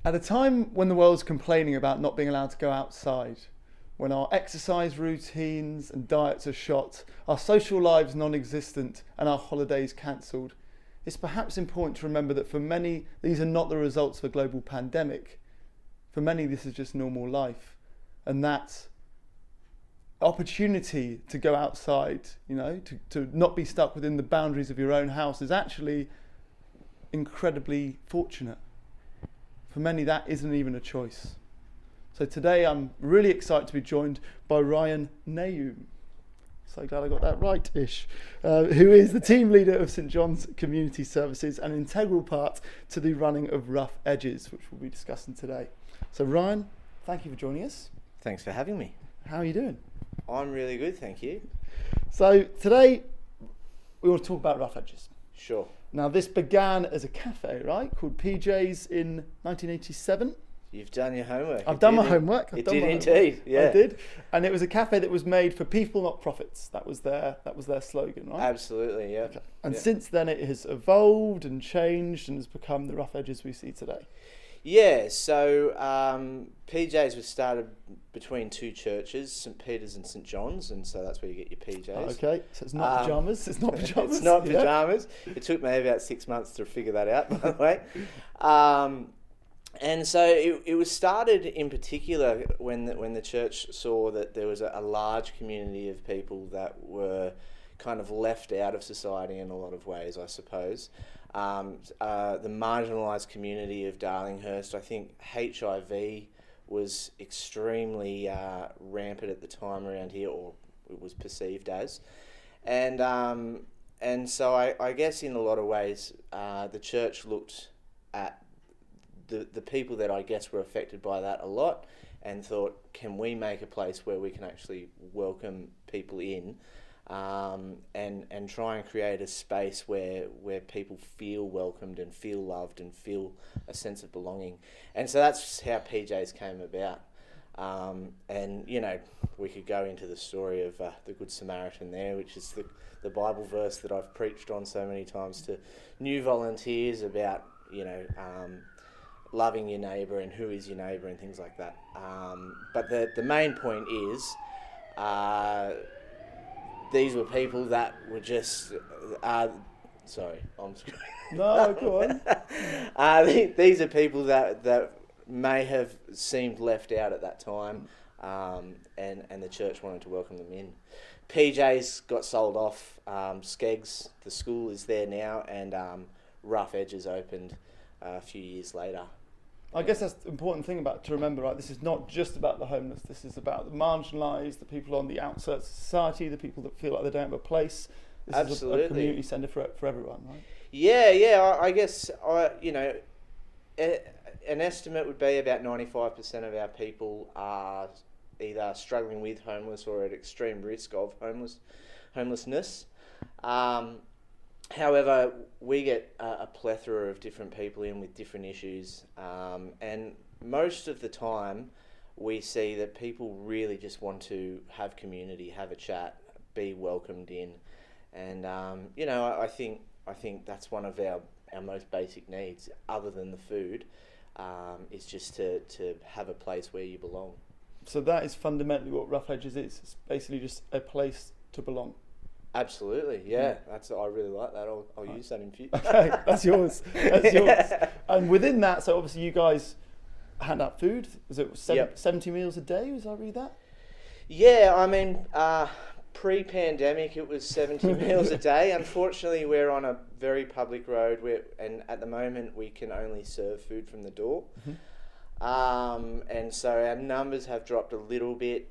At a time when the world's complaining about not being allowed to go outside, when our exercise routines and diets are shot, our social lives non-existent and our holidays cancelled, it's perhaps important to remember that for many, these are not the results of a global pandemic. For many, this is just normal life. And that opportunity to go outside, to not be stuck within the boundaries of your own house is actually incredibly fortunate. For many, that isn't even a choice. So today I'm really excited to be joined by Ryan Naoum. So glad I got that right-ish. Who is the team leader of St John's Community Services and an integral part to the running of Rough Edges, which we'll be discussing today. So Ryan, thank you for joining us. Thanks for having me. How are you doing? I'm really good, thank you. So today we want to talk about Rough Edges. Sure. Now this began as a cafe, right, called PJ's in 1987. You've done your homework. I've done my homework. It did indeed, yeah. I did. And it was a cafe that was made for people, not profits. That was their slogan, right? Absolutely, yeah. Okay. And yeah. since then it has evolved and changed and has become the Rough Edges we see today. Yeah, so PJ's was started between two churches, St Peter's and St John's, and so that's where you get your PJ's. Okay, so it's not pyjamas. It's not pyjamas. It's not pyjamas. Yeah. It took me about 6 months to figure that out, by the way. And so it was started in particular when the church saw that there was a large community of people that were kind of left out of society in a lot of ways, I suppose. The marginalised community of Darlinghurst, I think HIV was extremely rampant at the time around here, or it was perceived as. And so I guess in a lot of ways the church looked at the people that I guess were affected by that a lot and thought, can we make a place where we can actually welcome people in and try and create a space where people feel welcomed and feel loved and feel a sense of belonging. And so that's how PJ's came about. And, we could go into the story of the Good Samaritan there, which is the Bible verse that I've preached on so many times to new volunteers about, loving your neighbour and who is your neighbour and things like that. But the main point is these were people that were just... sorry, I'm screwing. No, go on. These are people that may have seemed left out at that time, and the church wanted to welcome them in. PJ's got sold off. Skeggs, the school, is there now, and Rough Edges opened a few years later. I guess that's the important thing to remember, right? This is not just about the homeless. This is about the marginalised, the people on the outskirts of society, the people that feel like they don't have a place. This Absolutely. is a community centre for everyone, right? Yeah. I guess an estimate would be about 95% of our people are either struggling with homeless or at extreme risk of homelessness. However, we get a plethora of different people in with different issues, and most of the time we see that people really just want to have community, have a chat, be welcomed in, and I think that's one of our most basic needs, other than the food, is just to have a place where you belong. So that is fundamentally what Rough Edges is. It's basically just a place to belong. Absolutely, yeah. I really like that. I'll use that in future. Okay, that's yours. That's yours. And within that, so obviously you guys hand out food. Is it 70 meals a day? Was I read that? Yeah, I mean, pre-pandemic it was 70 meals a day. Unfortunately, we're on a very public road, and at the moment we can only serve food from the door. Mm-hmm. And so our numbers have dropped a little bit.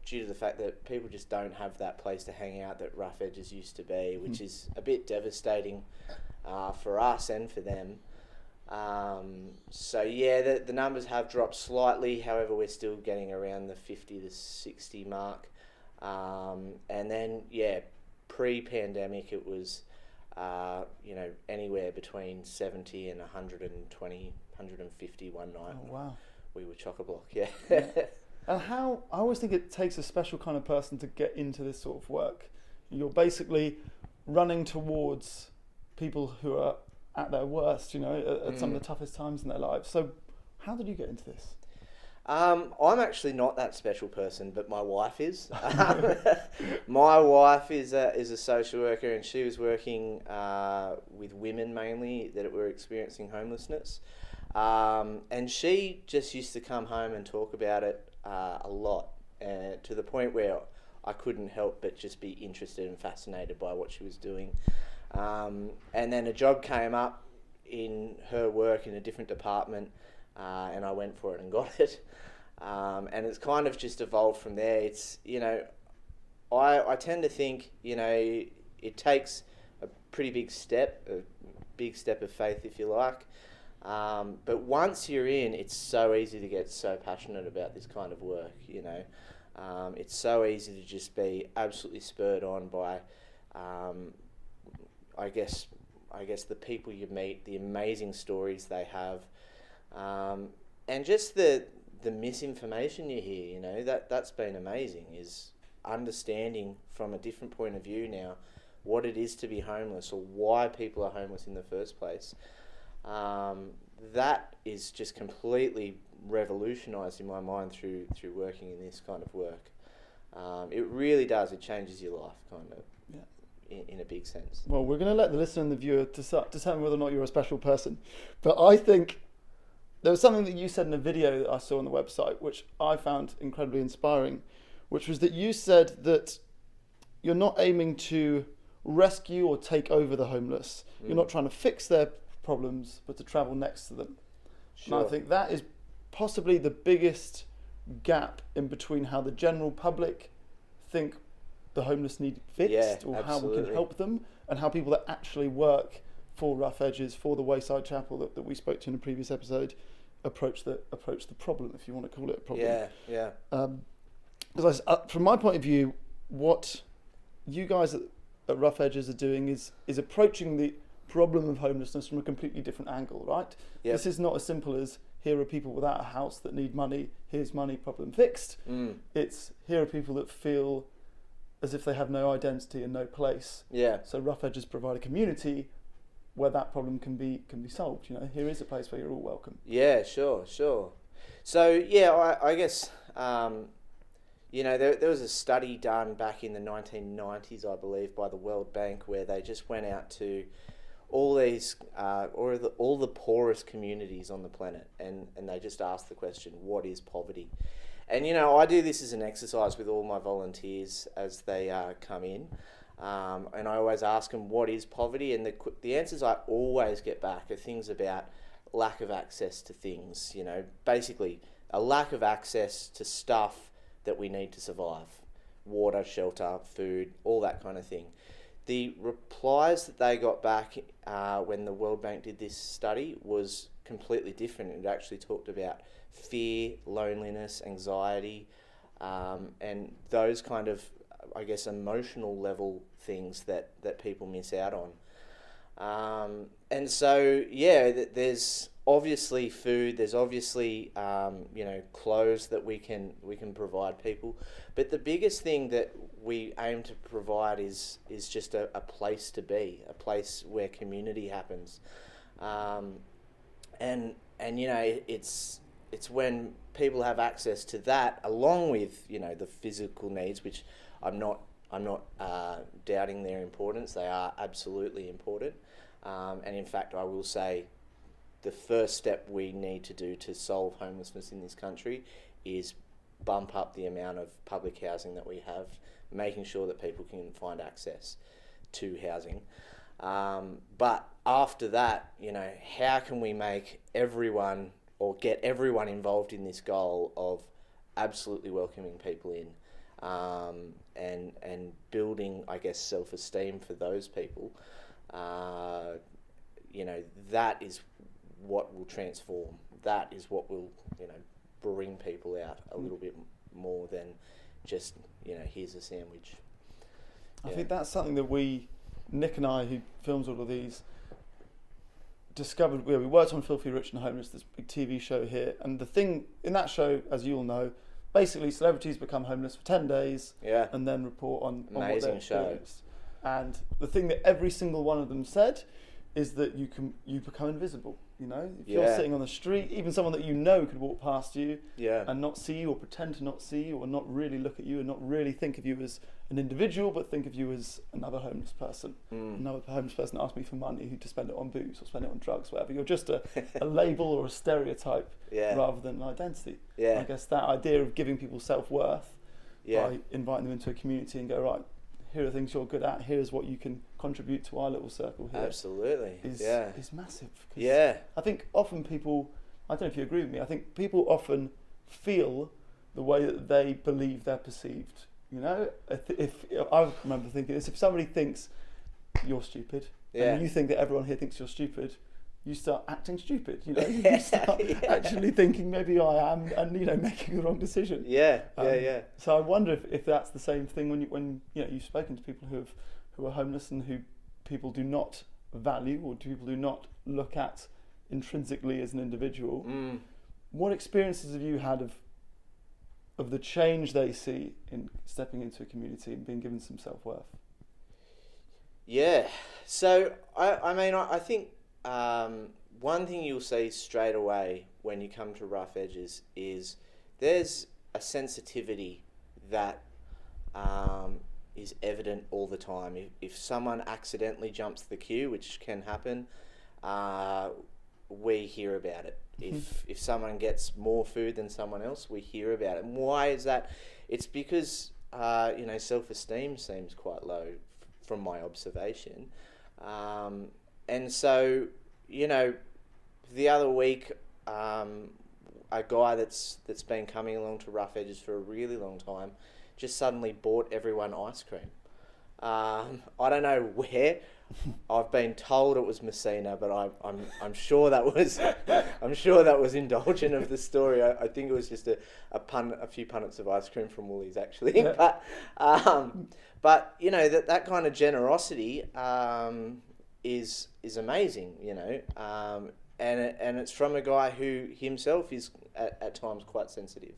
Due to the fact that people just don't have that place to hang out that Rough Edges used to be, which is a bit devastating for us and for them. The numbers have dropped slightly, however we're still getting around the 50 to 60 mark. And then, pre-pandemic it was, anywhere between 70 and 120, 150 one night. Oh, wow. We were chock-a-block, yeah. And I always think it takes a special kind of person to get into this sort of work. You're basically running towards people who are at their worst, you know, at some of the toughest times in their lives. So how did you get into this? I'm actually not that special person, but my wife is. My wife is a social worker, and she was working with women mainly that were experiencing homelessness. And she just used to come home and talk about it a lot, to the point where I couldn't help but just be interested and fascinated by what she was doing. And then a job came up in her work in a different department, and I went for it and got it. And it's kind of just evolved from there. It's, you know, I tend to think, you know, it takes a pretty big step of faith, if you like. But once you're in, it's so easy to get so passionate about this kind of work, you know. It's so easy to just be absolutely spurred on by, I guess the people you meet, the amazing stories they have, and just the misinformation you hear, you know, that's been amazing, is understanding from a different point of view now what it is to be homeless, or why people are homeless in the first place. That is just completely revolutionised in my mind through working in this kind of work. It really does. It changes your life, kind of, in a big sense. Well, we're going to let the listener and the viewer determine whether or not you're a special person. But I think there was something that you said in a video that I saw on the website, which I found incredibly inspiring, which was that you said that you're not aiming to rescue or take over the homeless. You're not trying to fix their problems, but to travel next to them. Sure. And I think that is possibly the biggest gap in between how the general public think the homeless need fixed, or how we can help them, and how people that actually work for Rough Edges, for the Wayside Chapel that we spoke to in a previous episode, approach the problem, if you want to call it a problem. Yeah. Because from my point of view, what you guys at Rough Edges are doing is approaching the problem of homelessness from a completely different angle, right? Yep. This is not as simple as, here are people without a house that need money, here's money, problem fixed. It's, here are people that feel as if they have no identity and no place. Yeah. So Rough Edges provide a community where that problem can be solved. You know, here is a place where you're all welcome. Yeah, sure. So yeah, I guess you know, there was a study done back in the 1990s, I believe, by the World Bank, where they just went out to all these all the poorest communities on the planet, and they just asked the question, what is poverty? And, you know, I do this as an exercise with all my volunteers as they come in. And I always ask them, what is poverty? And the answers I always get back are things about lack of access to things, you know, basically a lack of access to stuff that we need to survive. Water, shelter, food, all that kind of thing. The replies that they got back when the World Bank did this study was completely different. It actually talked about fear, loneliness, anxiety, and those kind of, I guess, emotional level things that people miss out on. And so, yeah, there's obviously food, there's obviously, you know, clothes that we can provide people. But the biggest thing that we aim to provide is just a place to be, a place where community happens. And you know, it's when people have access to that, along with, you know, the physical needs, which I'm not doubting their importance. They are absolutely important. And in fact, I will say the first step we need to do to solve homelessness in this country is bump up the amount of public housing that we have, making sure that people can find access to housing. But after that, you know, how can we make everyone, or get everyone involved in this goal of absolutely welcoming people in, and building, I guess, self-esteem for those people? You know, that is what will transform. That is what will, you know, bring people out a little bit more than just, you know, here's a sandwich. I think that's something that Nick and I, who films all of these, discovered. We worked on Filthy Rich and Homeless, this big TV show here, and the thing in that show, as you all know, basically celebrities become homeless for 10 days and then report on what they experienced. And the thing that every single one of them said is that you become invisible. You know, if you're sitting on the street, even someone that you know could walk past you and not see you, or pretend to not see you, or not really look at you, and not really think of you as an individual, but think of you as another homeless person. Another homeless person asked me for money to spend it on booze or spend it on drugs, whatever. You're just a label or a stereotype rather than an identity. I guess that idea of giving people self-worth by inviting them into a community and go, right, here are things you're good at, here's what you can contribute to our little circle here. Absolutely. Is massive. I think often people, I don't know if you agree with me, I think people often feel the way that they believe they're perceived. You know, if I remember thinking this, if somebody thinks you're stupid, and you think that everyone here thinks you're stupid, you start acting stupid, you know, you start actually thinking maybe I am, and, you know, making the wrong decision. So I wonder if that's the same thing when you know, you've spoken to people who are homeless and who people do not value, or people do not look at intrinsically as an individual. What experiences have you had of the change they see in stepping into a community and being given some self-worth? So I think one thing you'll see straight away when you come to Rough Edges is there's a sensitivity that is evident all the time. If someone accidentally jumps the queue, which can happen, we hear about it. If someone gets more food than someone else, we hear about it. And why is that? It's because you know, self-esteem seems quite low from my observation. And so, you know, the other week, a guy that's been coming along to Rough Edges for a really long time just suddenly bought everyone ice cream. I don't know where. I've been told it was Messina, but I'm sure that was indulgent of the story. I think it was just a few punnets of ice cream from Woolies, actually. Yeah. But you know, that kind of generosity is amazing, you know, and it's from a guy who himself is at times quite sensitive.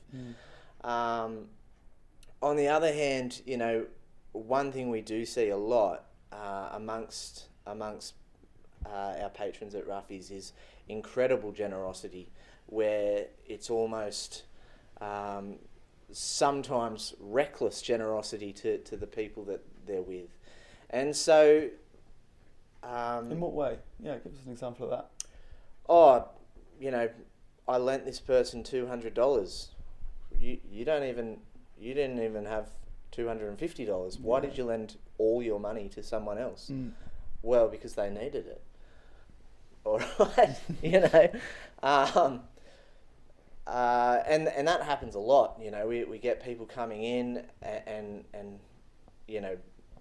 On the other hand, you know, one thing we do see a lot amongst our patrons at Roughies is incredible generosity, where it's almost sometimes reckless generosity to the people that they're with. And so in what way? Yeah, give us an example of that. Oh, you know, I lent this person $200. You didn't even have $250. Why did you lend all your money to someone else? Well, because they needed it. All right, you know, and that happens a lot. You know, we get people coming in and you know,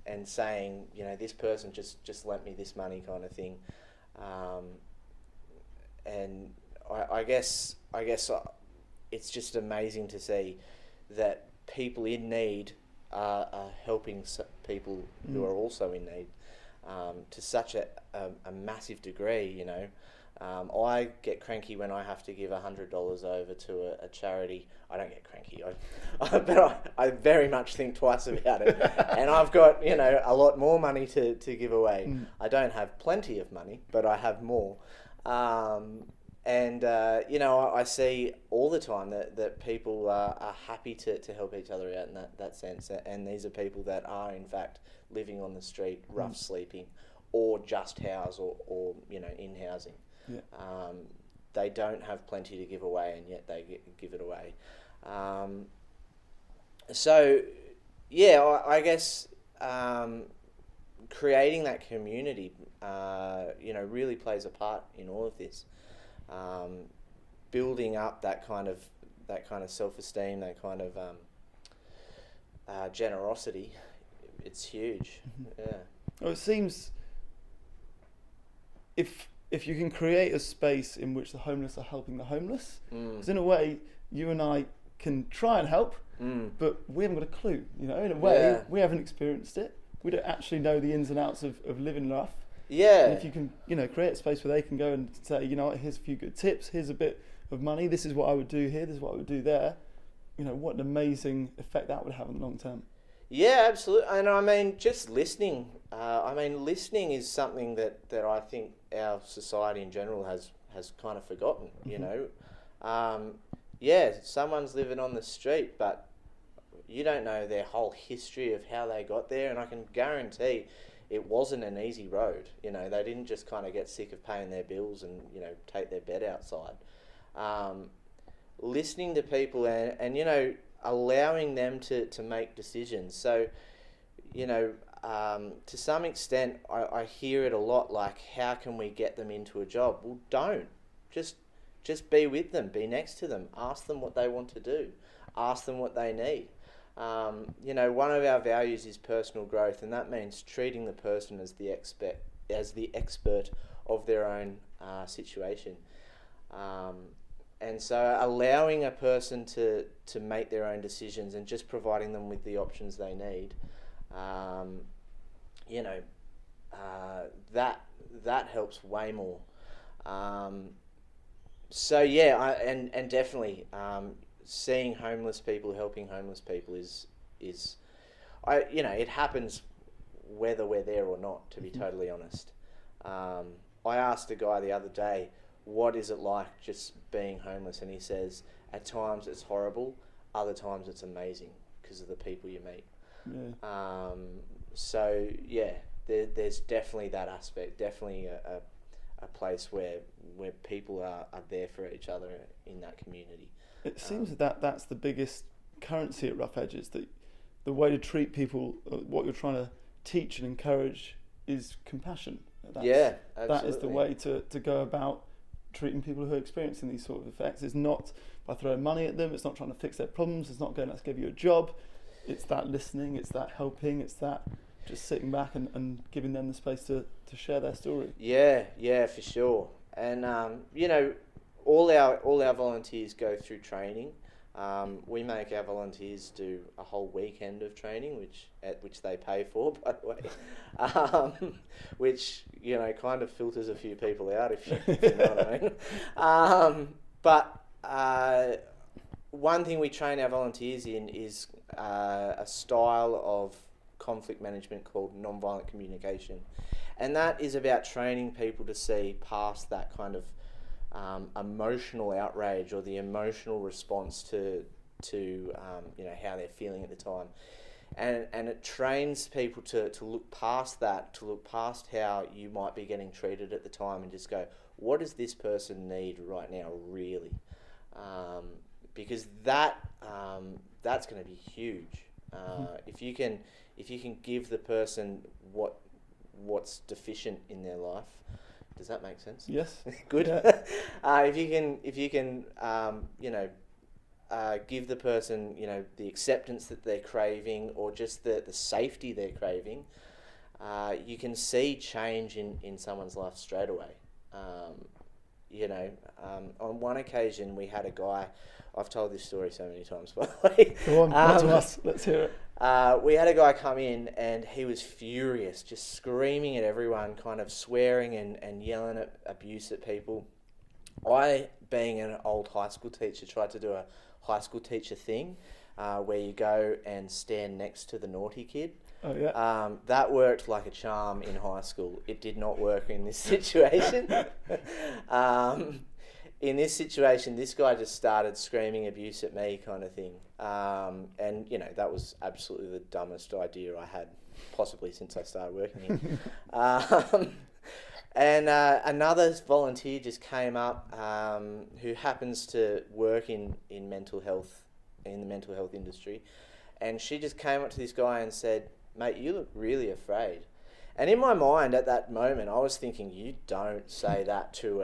and saying, you know, this person just lent me this money, kind of thing. And I guess it's just amazing to see that people in need are helping people who are also in need to such a massive degree, you know. I get cranky when I have to give $100 over to a charity. I don't get cranky, but I very much think twice about it. And I've got, you know, a lot more money to give away. I don't have plenty of money, but I have more. And you know, I see all the time that people are happy to help each other out in that sense. And these are people that are, in fact, living on the street, rough sleeping, or just housed, or you know, in housing. Yeah. They don't have plenty to give away, and yet they give it away. So, yeah, I guess creating that community, you know, really plays a part in all of this. Building up that kind of self-esteem, that kind of generosity, it's huge. Yeah. Well, it seems if you can create a space in which the homeless are helping the homeless, because in a way you and I can try and help, but we haven't got a clue. You know, in a way we haven't experienced it. We don't actually know the ins and outs of living rough. Yeah. And if you can, you know, create a space where they can go and say, you know what, here's a few good tips, here's a bit of money, this is what I would do here, this is what I would do there. You know, what an amazing effect that would have in the long term. Yeah, absolutely. And I mean, just listening. Listening is something that I think our society in general has kind of forgotten. You know, someone's living on the street, but you don't know their whole history of how they got there, and I can guarantee it wasn't an easy road. You know, they didn't just kind of get sick of paying their bills and, you know, take their bed outside. Listening to people and you know, allowing them to make decisions. So, you know, to some extent, I hear it a lot, like, how can we get them into a job? Well, don't. Just be with them, be next to them, ask them what they want to do, ask them what they need. You know, one of our values is personal growth, and that means treating the person as the expert of their own situation. And so allowing a person to make their own decisions and just providing them with the options they need, you know, that helps way more. So yeah, and definitely seeing homeless people, helping homeless people is you know, it happens whether we're there or not, to be totally honest. I asked a guy the other day, what is it like just being homeless? And he says, at times it's horrible, other times it's amazing because of the people you meet. Yeah. So yeah, there's definitely that aspect, definitely a place where people are there for each other in that community. It seems that's the biggest currency at Rough Edges, that the way to treat people, what you're trying to teach and encourage is compassion. Yeah, absolutely. That is the way to go about treating people who are experiencing these sort of effects. It's not by throwing money at them, it's not trying to fix their problems, it's not going, let's give you a job. It's that listening, it's that helping, it's that just sitting back and giving them the space to share their story. Yeah, for sure. And you know, all our volunteers go through training. We make our volunteers do a whole weekend of training, which they pay for, by the way, which, you know, kind of filters a few people out, if you know what I mean. But one thing we train our volunteers in is a style of conflict management called Nonviolent Communication, and that is about training people to see past that kind of emotional outrage or the emotional response to you know, how they're feeling at the time, and it trains people to look past that, to look past how you might be getting treated at the time, and just go, what does this person need right now, really? Because that's going to be huge. If you can give the person what's deficient in their life. Does that make sense? Yes. Good. Yeah. If you can, you know, give the person, you know, the acceptance that they're craving, or just the safety they're craving, you can see change in someone's life straight away. You know, on one occasion we had a guy. I've told this story so many times, by the way. Go on, to us. Let's hear it. We had a guy come in and he was furious, just screaming at everyone, kind of swearing and yelling at abuse at people. I, being an old high school teacher, tried to do a high school teacher thing where you go and stand next to the naughty kid. Oh, yeah. That worked like a charm in high school. It did not work in this situation. In this situation, this guy just started screaming abuse at me, kind of thing. And, you know, that was absolutely the dumbest idea I had, possibly since I started working here. And another volunteer just came up who happens to work in mental health, in the mental health industry. And she just came up to this guy and said, "Mate, you look really afraid." And in my mind at that moment, I was thinking, you don't say that to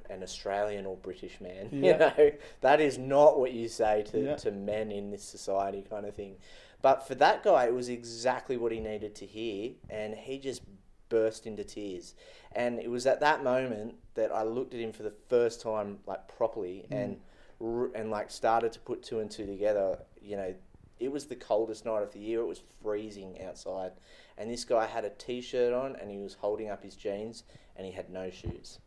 an Australian or British man. Yeah. You know, that is not what you say to men in this society, kind of thing. But for that guy, it was exactly what he needed to hear, and he just burst into tears. And it was at that moment that I looked at him for the first time, like, properly, and like started to put two and two together. You know, it was the coldest night of the year. It was freezing outside. And this guy had a T-shirt on and he was holding up his jeans and he had no shoes.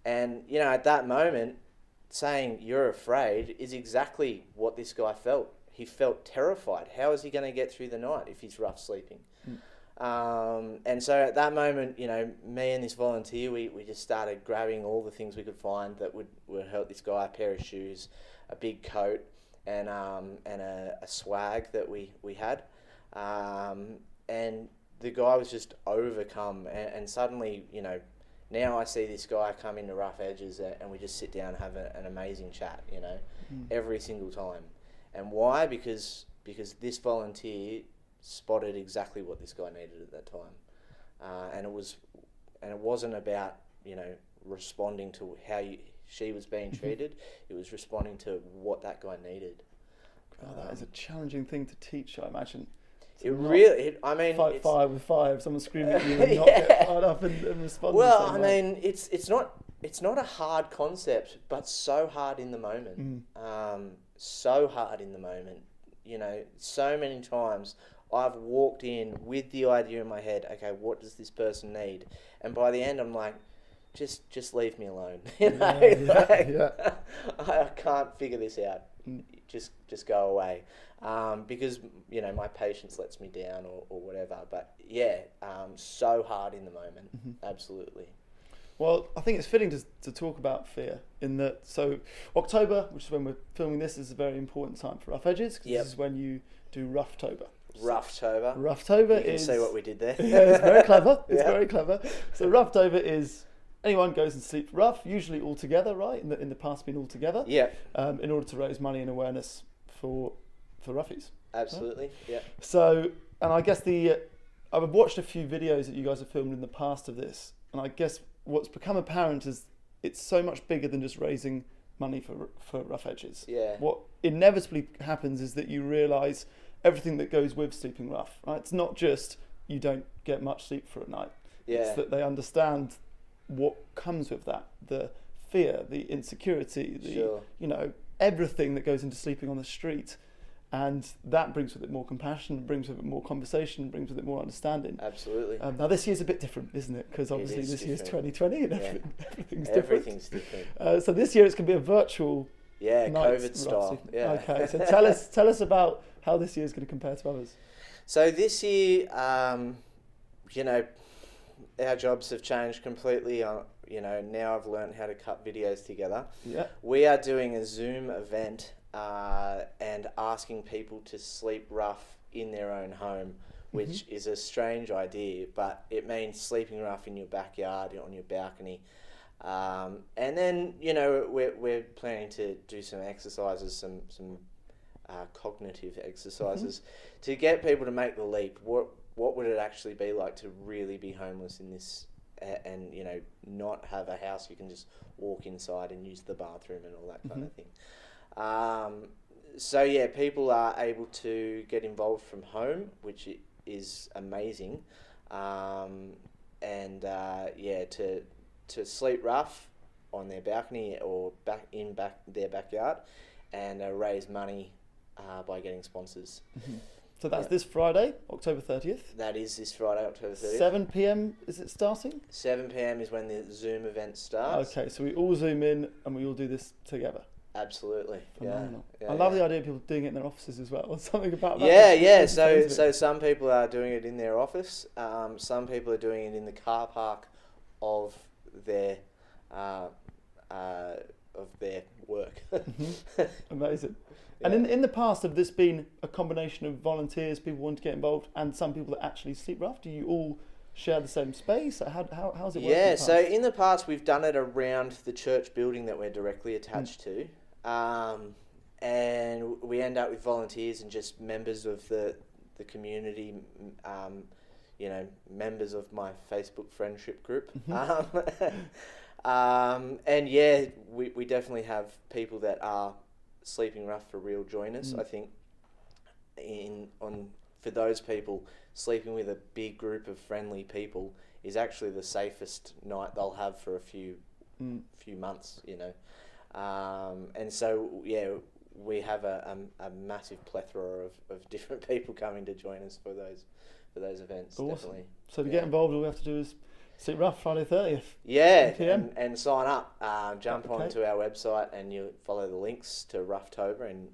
And, you know, at that moment, saying you're afraid is exactly what this guy felt. he felt terrified. How is he going to get through the night if he's rough sleeping? And so at that moment, you know, me and this volunteer, we just started grabbing all the things we could find that would help this guy: a pair of shoes, a big coat, and a swag that we had. And the guy was just overcome, and suddenly, you know, now I see this guy come into Rough Edges and we just sit down and have an amazing chat, you know, every single time. And why? Because this volunteer spotted exactly what this guy needed at that time. And it wasn't about, you know, responding to how she was being treated. It was responding to what that guy needed. Oh, that is a challenging thing to teach, I imagine. Fight fire with fire. If someone's screaming at you and not get fired up and respond. Well, I mean, it's not a hard concept, but so hard in the moment. So hard in the moment. You know, so many times I've walked in with the idea in my head, okay, what does this person need? And by the end, I'm like, just leave me alone. You know, I can't figure this out. Just go away. Because, you know, my patience lets me down or whatever. But yeah, so hard in the moment. Absolutely. Well, I think it's fitting to talk about fear in that. So October, which is when we're filming this, is a very important time for Rough Edges, because this is when you do Roughtober. Roughtober you can see what we did there. Yeah, it's very clever. It's very clever. So Roughtober is anyone goes and sleeps rough, usually all together, right? In the past, been all together. Yeah. In order to raise money and awareness for roughies. Absolutely. Right? Yeah. So, and I guess I've watched a few videos that you guys have filmed in the past of this, and I guess what's become apparent is it's so much bigger than just raising money for Rough Edges. Yeah. What inevitably happens is that you realise everything that goes with sleeping rough, right? It's not just you don't get much sleep for a night. Yeah. It's that they understand what comes with that, the fear, the insecurity, you know, everything that goes into sleeping on the street. And that brings with it more compassion, brings with it more conversation, brings with it more understanding. Absolutely. Now this year's a bit different, isn't it? Because obviously this year's 2020 and everything's different. Everything's different. So this year it's going to be a virtual COVID style. Yeah. Okay, so tell us about how this year is going to compare to others. So this year, you know, our jobs have changed completely. You know, now I've learned how to cut videos together. Yeah. We are doing a Zoom event and asking people to sleep rough in their own home, which is a strange idea, but it means sleeping rough in your backyard, on your balcony. And then, you know, we're planning to do some exercises, some cognitive exercises to get people to make the leap. What would it actually be like to really be homeless in this and, you know, not have a house you can just walk inside and use the bathroom and all that kind of thing. So yeah, people are able to get involved from home, which is amazing. To sleep rough on their balcony or their backyard and raise money by getting sponsors. So that's this Friday, October 30th? That is this Friday, October 30th. 7 p.m. is it starting? 7 p.m. is when the Zoom event starts. Okay, so we all Zoom in and we all do this together. Absolutely. Phenomenal. I love the idea of people doing it in their offices as well. There's something about that. Yeah. So some people are doing it in their office. Some people are doing it in the car park of their work. Amazing. Yeah. And in the past, have this been a combination of volunteers, people wanting to get involved, and some people that actually sleep rough? Do you all share the same space? How's it work? Yeah, so in the past we've done it around the church building that we're directly attached to. And we end up with volunteers and just members of the community, you know, members of my Facebook friendship group. And yeah, we definitely have people that are sleeping rough for real join us. I think for those people, sleeping with a big group of friendly people is actually the safest night they'll have for a few months, you know. And so yeah, we have a massive plethora of different people coming to join us for those events. Awesome. Definitely. So to get involved, all we have to do is Sleep Rough, Friday 30th. Yeah, 10 PM. and sign up. Jump Okay. onto our website and you follow the links to Roughtober and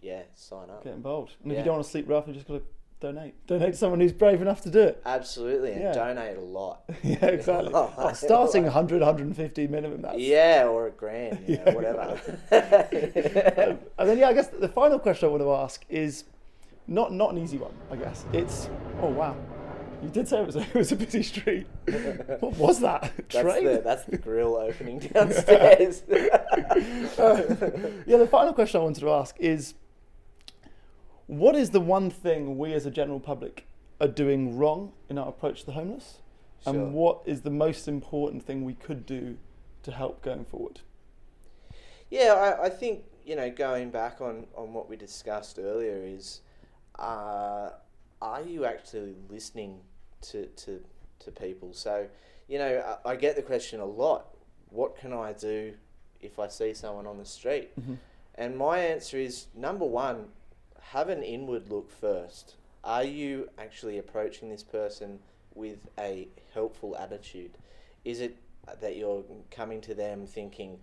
yeah, sign up. Get involved. And if Yeah. you don't want to sleep rough, you just got to donate. Donate to someone who's brave enough to do it. Absolutely, and Yeah. donate a lot. Yeah, exactly. Starting 100, 150 minimum. That's, Yeah, or $1,000, you know, Yeah, whatever. And then, I guess the final question I want to ask is not an easy one, I guess. It's, oh, wow. You did say it was a busy street. What was that? Train? That's the grill opening downstairs. Yeah, the final question I wanted to ask is, what is the one thing we as a general public are doing wrong in our approach to the homeless? Sure. And what is the most important thing we could do to help going forward? Yeah, I think, you know, going back on what we discussed earlier is, are you actually listening to people? So, you know, I get the question a lot, what can I do if I see someone on the street? Mm-hmm. And my answer is, number one, have an inward look first. Are you actually approaching this person with a helpful attitude? Is it that you're coming to them thinking,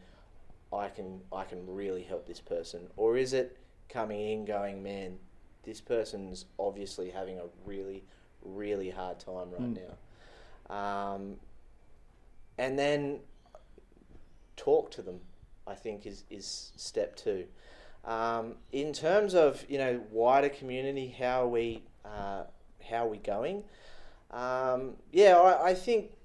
I can really help this person? Or is it coming in going, man, this person's obviously having a really, really hard time right now? And then talk to them, I think is step two. In terms of, you know, wider community, how are we going? I think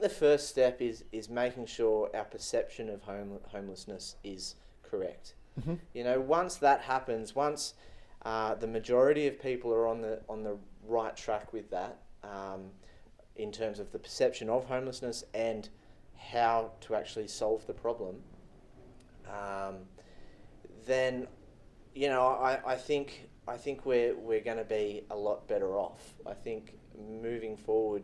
the first step is making sure our perception of homelessness is correct. Mm-hmm. You know, once that happens, once the majority of people are on the right track with that, in terms of the perception of homelessness and how to actually solve the problem, then, you know, I think we're going to be a lot better off. I think moving forward,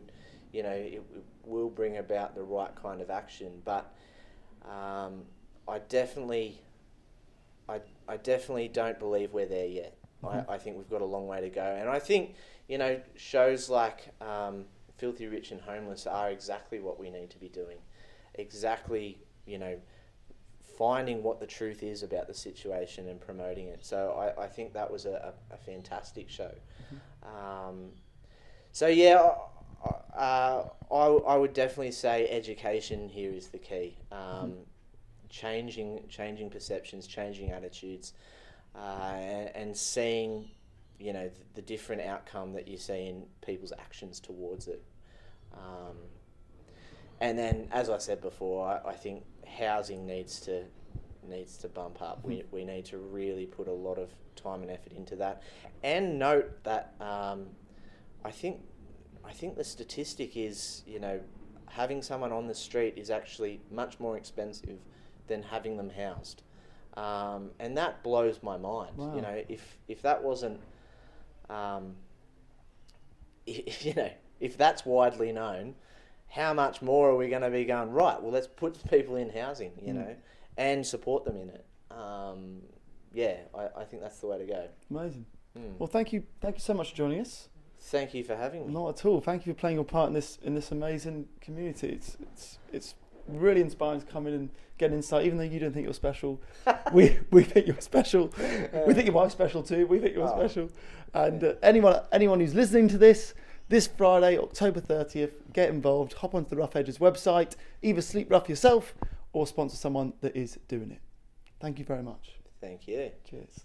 you know, it will bring about the right kind of action. But I definitely don't believe we're there yet. Mm-hmm. I think we've got a long way to go. And I think, you know, shows like Filthy Rich and Homeless are exactly what we need to be doing. Exactly, you know, finding what the truth is about the situation and promoting it. So I think that was a fantastic show. Mm-hmm. I would definitely say education here is the key. Changing perceptions, changing attitudes, and seeing, you know, the different outcome that you see in people's actions towards it. And then, as I said before, I think housing needs to bump up. We need to really put a lot of time and effort into that. And note that I think the statistic is, you know, having someone on the street is actually much more expensive than having them housed. And that blows my mind. Wow. You know, if that wasn't, if that's widely known, how much more are we going to be going, right, well, let's put people in housing, you know, and support them in it. I think that's the way to go. Amazing. Well, thank you so much for joining us. Thank you for having me. Not at all. Thank you for playing your part in this amazing community. It's really inspiring to come in and get insight. Even though you don't think you're special, we think you're special. We think you're special too. We think you're special. And anyone who's listening to this Friday, October 30th, get involved. Hop onto the Rough Edges website. Either sleep rough yourself or sponsor someone that is doing it. Thank you very much. Thank you. Cheers.